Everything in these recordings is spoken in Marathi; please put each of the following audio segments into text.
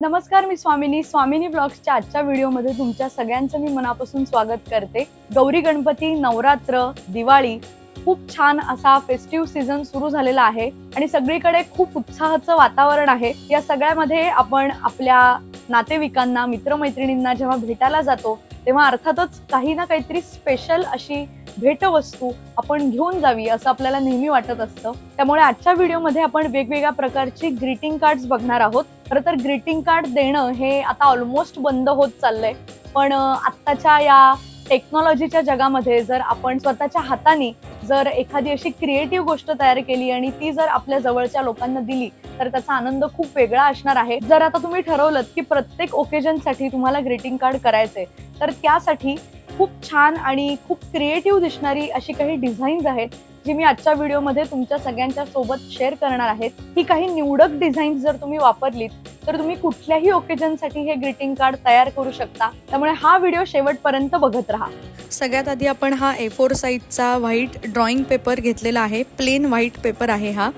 नमस्कार, मी स्वामिनी ब्लॉग्सच्या आजच्या व्हिडिओमध्ये तुमच्या सगळ्यांचं मी मनापासून स्वागत करते। गौरी गणपती, नवरात्र, दिवाळी खूप छान असा फेस्टिव्ह सीझन सुरू झालेला आहे आणि सगळीकडे खूप उत्साहाचं वातावरण आहे। या सगळ्यामध्ये आपण आपल्या नातेवाईकांना, मित्रमैत्रिणींना जेव्हा भेटायला जातो तेव्हा अर्थातच काही ना काहीतरी स्पेशल अशी भेटवस्तू आपण घेऊन जावी असं आपल्याला नेहमी वाटत असतं। त्यामुळे आजच्या व्हिडिओमध्ये आपण वेगवेगळ्या प्रकारची ग्रीटिंग कार्ड्स बघणार आहोत। खरं तर ग्रीटिंग कार्ड देणं हे आता ऑलमोस्ट बंद होत चाललंय, पण आत्ताच्या या टेक्नॉलॉजीच्या जगामध्ये जर आपण स्वतःच्या हाताने जर एखादी अशी क्रिएटिव्ह गोष्ट तयार केली आणि ती जर आपल्या जवळच्या लोकांना दिली तर त्याचा आनंद खूप वेगळा असणार आहे। जर आता तुम्ही ठरवलं की प्रत्येक ओकेजनसाठी तुम्हाला ग्रीटिंग कार्ड करायचे तर त्यासाठी खूप छान आणि खूप क्रिएटिव्ह दिसणारी अशी काही डिझाईन्स आहेत जी मी आजच्या व्हिडिओमध्ये तुमच्या सगळ्यांच्या सोबत शेअर करणार आहे। ही काही निवडक डिझाईन्स जर तुम्ही वापरलीत तर तुम्ही कुठल्याही ओकेजनसाठी हे ग्रीटिंग कार्ड तयार करू शकता। त्यामुळे हा व्हिडिओ शेवटपर्यंत बघत राहा। सगळ्यात आधी आपण हा A4 साइजचा व्हाईट ड्रॉइंग पेपर घेतलेला आहे। प्लेन व्हाईट पेपर आहे हा।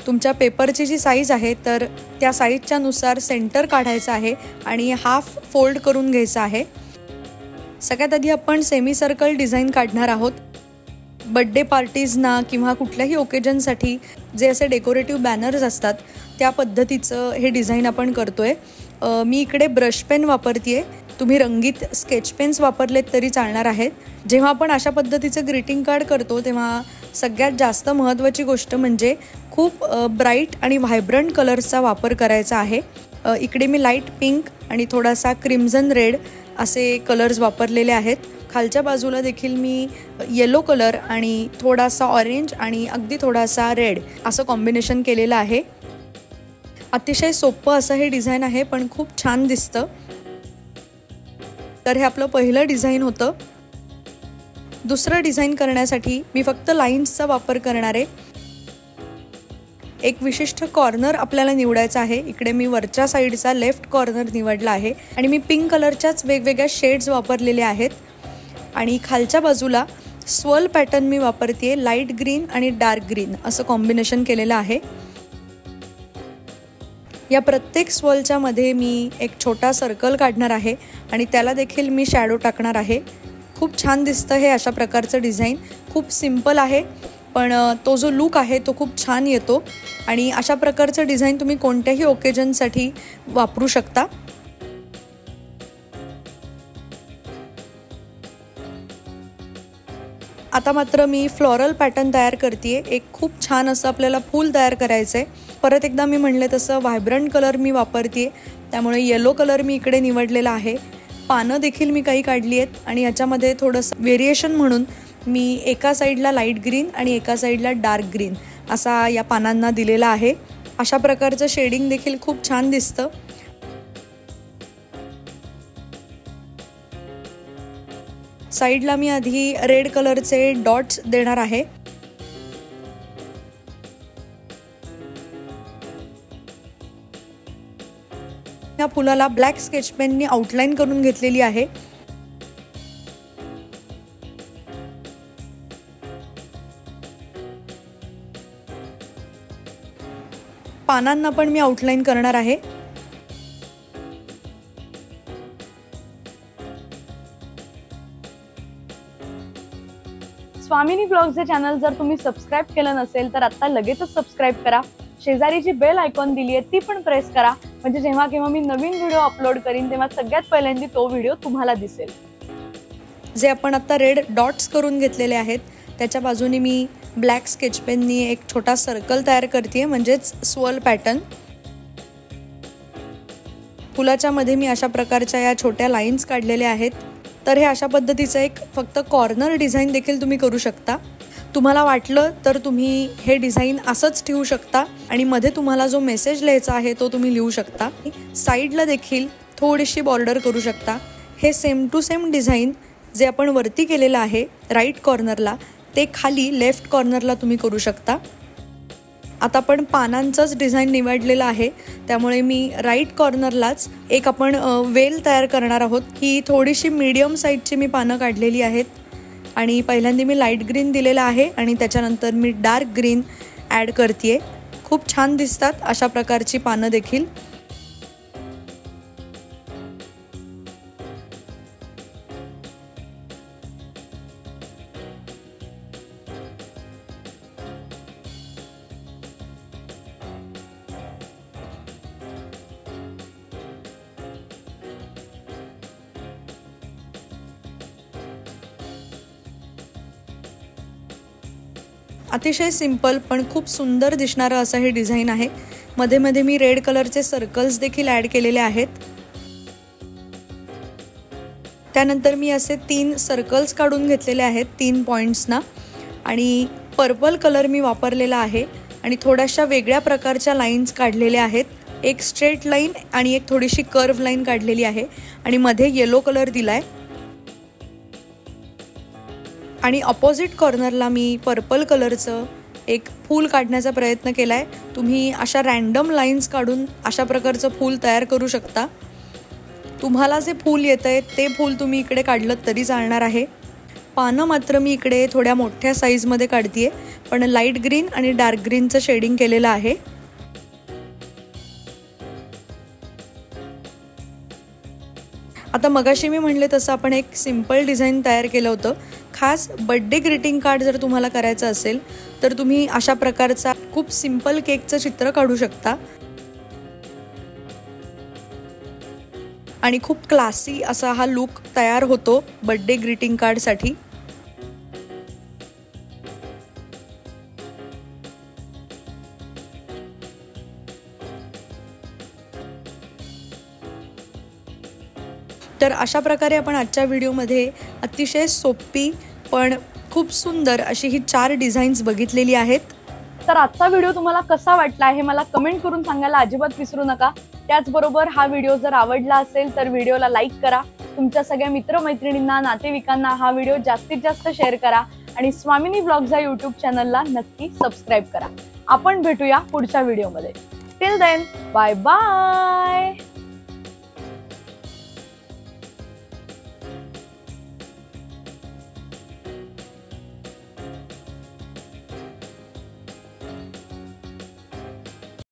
तुमच्या पेपरची जी साईज आहे तर त्या साईजच्या नुसार सेंटर काढायचा आहे आणि हाफ फोल्ड करून घ्यायचा आहे। सगळ्यात आधी आपण सेमी सर्कल डिझाईन काढणार आहोत। बर्थडे पार्टीजना किंवा कुठल्याही ओकेजनसाठी जे असे डेकोरेटिव्ह बॅनर्स असतात त्या पद्धतीचं हे डिझाईन आपण करतोय। मी इकडे ब्रश पेन वापरतेय, तुम्ही रंगीत स्केच पेन्स वापरलेत तरी चालणार आहेत। जेव्हा आपण अशा पद्धतीचं ग्रीटिंग कार्ड करतो तेव्हा सगळ्यात जास्त महत्त्वाची गोष्ट म्हणजे खूप ब्राईट आणि व्हायब्रंट कलर्सचा वापर करायचा आहे। इकडे मी लाईट पिंक आणि थोडासा क्रिम्झन रेड असे कलर्स वापरलेले आहेत। खालच्या बाजूला देखील मी येलो कलर आणि थोडासा ऑरेंज आणि अगदी थोडासा रेड असं कॉम्बिनेशन केलेलं आहे। अतिशय सोपं असं हे डिझाईन आहे पण खूप छान दिसतं। तर हे आपलं पहिलं डिझाईन होतं। दुसरं डिझाईन करण्यासाठी मी फक्त लाईन्सचा वापर करणार आहे। एक विशिष्ट कॉर्नर आपल्याला निवडायचा आहे। इकडे मी वरच्या साईडचा लेफ्ट कॉर्नर निवडला आहे आणि मी पिंक कलरच्याच वेगवेगळ्या शेड्स वापरलेले आहेत। आणि खालच्या बाजूला स्वर्ल पॅटर्न मी वापरतेय, लाईट ग्रीन आणि डार्क ग्रीन असं कॉम्बिनेशन केलेलं आहे। या प्रत्येक स्वर्लच्या मध्ये मी एक छोटा सर्कल काढणार आहे आणि त्याला देखील मी शॅडो टाकणार आहे। खूप छान दिसतं हे अशा प्रकारचं डिझाईन। खूप सिंपल आहे पण तो जो लुक आहे तो खूप छान येतो आणि अशा प्रकारचं डिझाईन तुम्ही कोणत्याही ओकेजनसाठी वापरू शकता। आता मात्र मी फ्लोरल पॅटर्न तयार करतेय। एक खूप छान असं आपल्याला फूल तयार करायचं आहे। परत एकदा मी म्हणले तसं व्हायब्रंट कलर मी वापरतेय, त्यामुळे येलो कलर मी इकडे निवडलेला आहे। पानं देखील मी काही काढली आहेत आणि याच्यामध्ये थोडंसं व्हेरिएशन म्हणून मी एका साईडला लाईट ग्रीन आणि एका साईडला डार्क ग्रीन असा या पानांना दिलेला आहे। अशा प्रकारचं शेडिंग देखील खूप छान दिसतं। साईडला मी आधी रेड कलरचे डॉट्स देणार आहे। या फुलाला ब्लॅक स्केच पेननी आउटलाईन करून घेतलेली आहे। पानांना पण मी आउटलाईन करणार आहे। स्वामिनी ब्लॉग्स हे चॅनल जर तुम्ही सबस्क्राईब केलं नसेल तर आता लगेचच सबस्क्राईब करा। शेजारी जी बेल आयकॉन दिली आहे ती पण प्रेस करा, म्हणजे जेव्हा केव्हा मी नवीन व्हिडिओ अपलोड करीन तेव्हा सगळ्यात पहिल्यांदा तो व्हिडिओ तुम्हाला दिसेल। जे आपण आता रेड डॉट्स करून घेतलेले आहेत त्याच्या बाजूने मी ब्लॅक स्केच पेननी एक छोटा सर्कल तयार करतेय, म्हणजेच स्वर्ल पॅटर्न। फुलाच्या मध्ये मी अशा प्रकारच्या या छोट्या लाईन्स काढलेल्या आहेत। तर हे अशा पद्धतीचं एक फक्त कॉर्नर डिझाईन देखील तुम्ही करू शकता। तुम्हाला वाटलं तर तुम्ही हे डिझाईन असंच ठेवू शकता आणि मध्ये तुम्हाला जो मेसेज लिहायचा आहे तो तुम्ही लिहू शकता। साईडला देखील थोडीशी बॉर्डर करू शकता। हे सेम टू सेम डिझाईन जे आपण वरती केलेलं आहे राईट कॉर्नरला ते खाली लेफ्ट कॉर्नरला तुम्ही करू शकता। आता आपण पानांचंच डिझाईन निवडलेलं आहे, त्यामुळे मी राईट कॉर्नरलाच एक आपण वेल तयार करणार आहोत। ही थोडीशी मीडियम साईजची मी पानं काढलेली आहेत आणि पहिल्यांदा मी लाईट ग्रीन दिलेला आहे आणि त्याच्यानंतर मी डार्क ग्रीन ॲड करतेय। खूप छान दिसतात अशा प्रकारची पानं देखील। अतिशय सिंपल पण खूप सुंदर दिसणारं असं हे डिझाईन आहे। मध्ये मध्ये मी रेड कलरचे सर्कल्स देखील ॲड केलेले आहेत। त्यानंतर मी असे 3 सर्कल्स काढून घेतलेले आहेत 3 पॉइंट्सना, आणि पर्पल कलर मी वापरलेला आहे आणि थोड्याशा वेगळ्या प्रकारच्या लाईन्स काढलेल्या आहेत। एक स्ट्रेट लाईन आणि एक थोडीशी कर्व लाईन काढलेली आहे आणि मध्ये येलो कलर दिलाय, आणि ऑपोजिट कॉर्नरला मी पर्पल कलरचं एक फूल काढण्याचा प्रयत्न केलाय। तुम्ही अशा रँडम लाईन्स काढून अशा प्रकारचं फूल तयार करू शकता। तुम्हाला जे फूल येतंय ते फूल तुम्ही इकडे काढलं तरी चालणार आहे। पानं मात्र मी इकडे थोड्या मोठ्या साईजमध्ये काढतेय, पण लाईट ग्रीन आणि डार्क ग्रीनचं शेडिंग केलेलं आहे। आता मगाशी मी म्हणले तसं आपण एक सिंपल डिझाईन तयार केलं होतं। खास बर्थडे ग्रीटिंग कार्ड जर तुम्हाला करायचं असेल तर तुम्ही अशा प्रकारचा खूप सिंपल केकचं चित्र काढू शकता आणि खूप क्लासी असा हा लुक तयार होतो बर्थडे ग्रीटिंग कार्डसाठी। तर अशा प्रकारे आपण आजच्या व्हिडिओमध्ये अतिशय सोपी पण खूप सुंदर अशी ही 4 डिझाईन्स बघितलेली आहेत। तर आजचा व्हिडिओ तुम्हाला कसा वाटला हे मला कमेंट करून सांगायला अजिबात विसरू नका। त्याचबरोबर हा व्हिडिओ जर आवडला असेल तर व्हिडिओला लाईक करा, तुमच्या सगळ्या मित्रमैत्रिणींना, नातेवाईकांना हा व्हिडिओ जास्तीत जास्त शेअर करा आणि स्वामिनी ब्लॉग्स या यूट्यूब चॅनलला नक्की सबस्क्राईब करा। आपण भेटूया पुढच्या व्हिडिओमध्ये। Till then bye bye.